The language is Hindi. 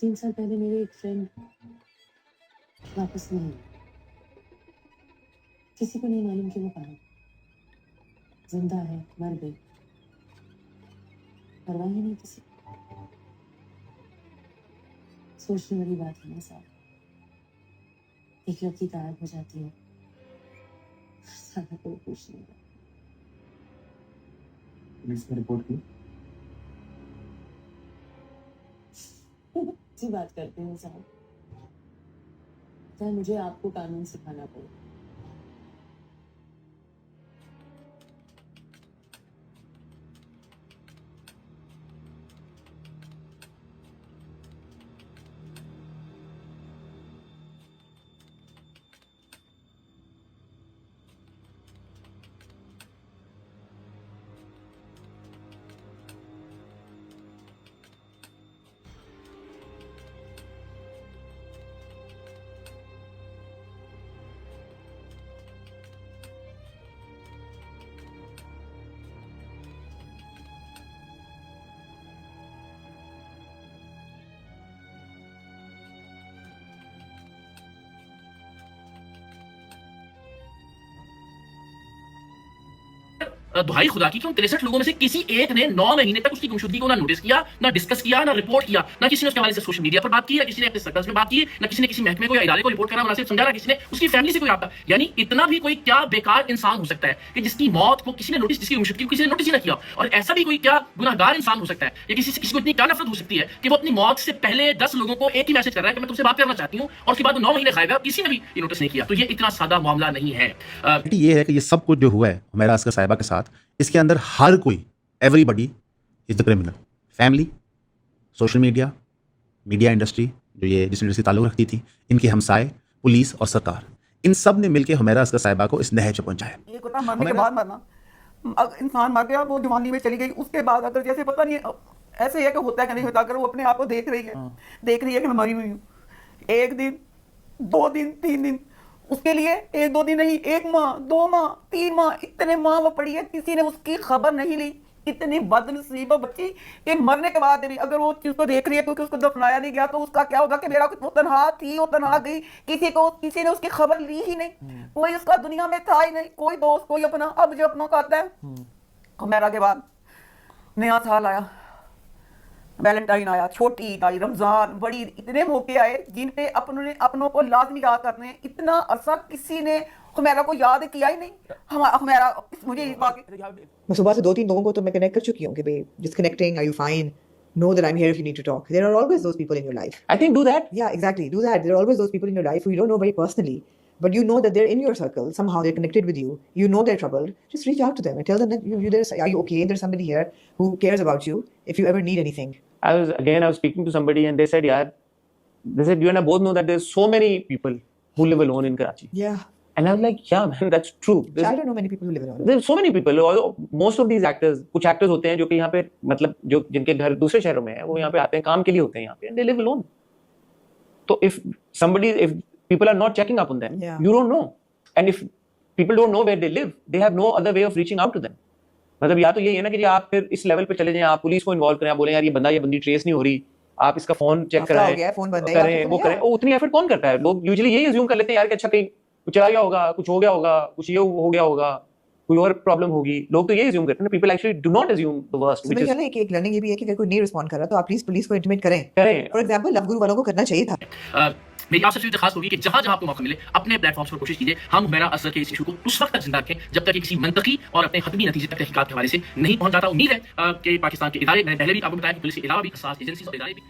3 साल पहले मेरे एक फ्रेंड वापस नहीं आए। किसी को नहीं मालूम कि वो कहाँ है, जिंदा है, मर गई, परवाह ही नहीं किसी को। सोचने वाली बात है ना साहब, एक लड़की गायब हो जाती है, सारा कोई कुछ नहीं। पुलिस में रिपोर्ट की? अच्छी बात करते हैं साहब, चाहे मुझे आपको कानून सिखाना पड़े। दुहाई खुदा की, क्यों 63 लोगों में से किसी एक ने 9 महीने तक उसकी गुमशुदगी को ना नोटिस किया, ना डिस्कस किया, ना रिपोर्ट किया, ना किसी ने उसके हवाले से सोशल मीडिया पर बात की, ना किसी ने अपने सर्कल्स में बात की, ना किसी ने किसी महकमे को या इदारे को रिपोर्ट करना मुनासिब समझा, ना किसी ने उसकी फैमिली से कोई आता। यानी इतना भी कोई क्या बेकार इंसान हो सकता है कि जिसकी मौत को किसी ने नोटिस, जिसकी गुमशुदगी को किसी ने नोटिस ही ना किया। और ऐसा भी कोई क्या गुनाहगार इंसान हो सकता है या किसी से किसी को इतनी क्या नफरत हो सकती है कि वो अपनी मौत से पहले 10 लोगों को एक ही मैसेज कर रहा है कि मैं तुमसे बात करना चाहती हूँ, और उसके बाद 9 महीने गायब है, किसी ने भी ये नोटिस नहीं किया। तो ये इतना सादा मामला नहीं है। ये है कि ये सब कुछ जो हुआ है हुमैरा अस्कर साहिबा के साथ, इसके अंदर हर कोई, everybody is the criminal. Family, social media, media industry जो ये जिस इंडस्ट्री से ताल्लुक रखती थी, इनके हमसाए, पुलिस और सरकार, इन सब ने मिलकर हुमैरा अस्कर साहिबा को इस नहज पे पहुंचाया। एक होता मरने के बाद मरना, इंसान मर गया, वो जवानी में चली गई, उसके बाद अगर जैसे पता नहीं ऐसे है कि होता है कि नहीं होता, अगर वो अपने आप को देख रही है कि मैं मरी हुई हूँ, 1 दिन 2 दिन 3 दिन, उसके लिए 1-2 दिन नहीं, 1 माह 2 माह 3 माह, इतने माह वो पड़ी है, किसी ने उसकी खबर नहीं ली। इतनी बदनसीब बच्ची कि मरने के बाद भी अगर वो चीज को देख रही है क्योंकि उसको दफनाया नहीं गया, तो उसका क्या होगा कि मेरा वो तनहा थी, वो तनहा गई, किसी ने उसकी खबर ली ही नहीं, कोई उसका दुनिया में था ही नहीं, कोई दोस्त, कोई अपना। अब जो अपनों का आता है, हुमैरा के बाद नया साल आया, वैलेंटाइन आया, छोटी ईद आई, रमजान, बड़ी, इतने मौके आए जिन पे अपनों को लाजमी याद करने हैं। इतना अरसा किसी ने हुमैरा को याद किया ही नहीं। हुमैरा, मुझे इस बात मैं सुबह से 2-3 लोगों को तो मैं कनेक्ट कर चुकी हूँ कि भाई just connecting, are you fine? Know that I'm here if you need to talk. There are always those people in your life. I think do that. Yeah, exactly. Do that. There are always those people in your life who you don't know very personally, but you know that they're in your circle. Somehow they're connected with you. You know they're troubled. Just reach out to them and tell them that are you okay? There's somebody here who cares about you if you ever need anything. I was speaking to somebody and they said, you and I both know that there's so many people who live alone in Karachi. Yeah. And I was like, yeah, man, that's true. I don't know many people who live alone. There's so many people. Most of these actors, कुछ actors होते हैं जो कि यहाँ पे मतलब जो जिनके घर दूसरे शहरों में है, वो यहाँ पे आते हैं, काम के लिए होते हैं यहाँ पे, and they live alone. So if people are not checking up on them, Yeah. you don't know. And if people don't know where they live, they have no other way of reaching out to them. मतलब या तो ये है ना कि आप फिर इस लेवल पे चले जाएं, आप पुलिस को इन्वॉल्व करें, आप बोलें यार ये बंदी ट्रेस नहीं हो रही, आप इसका फोन चेक कराएं, फोन बंद करें, वो करें। उतनी एफर्ट कौन करता है? लोग यूजुअली यही अज्यूम कर लेते हैं यार कि अच्छा कहीं कुछ चला गया होगा, कुछ हो गया होगा, कुछ ये हो गया होगा, कोई और प्रॉब्लम होगी। लोग तो ये अज्यूम करते हैं। People actually do not assume the worst. मुझे ख्याल है कि एक लर्निंग ये भी है कि अगर कोई नहीं रिस्पॉन्ड कर रहा तो आप प्लीज पुलिस को इंटीमेट करें। करें। फॉर एग्जांपल लव गुरु वालों को करना चाहिए था। मेरी आपसे सिर्फ दरखास्त होगी कि जहां जहां आपको मौका मिले अपने प्लेटफॉर्म्स पर कोशिश कीजिए हम हुमैरा अस्कर के इस इशू को उस वक्त तक जिंदा रखें जब तक कि किसी मंतकी और अपने हतमी नतीजे तक तहकीकात के हवाले से नहीं पहुंच जाता। उम्मीद है कि पाकिस्तान के इदारे, मैंने पहले भी आपको बताया कि पुलिस के अलावा भी खास एजेंसीज और इदारे भी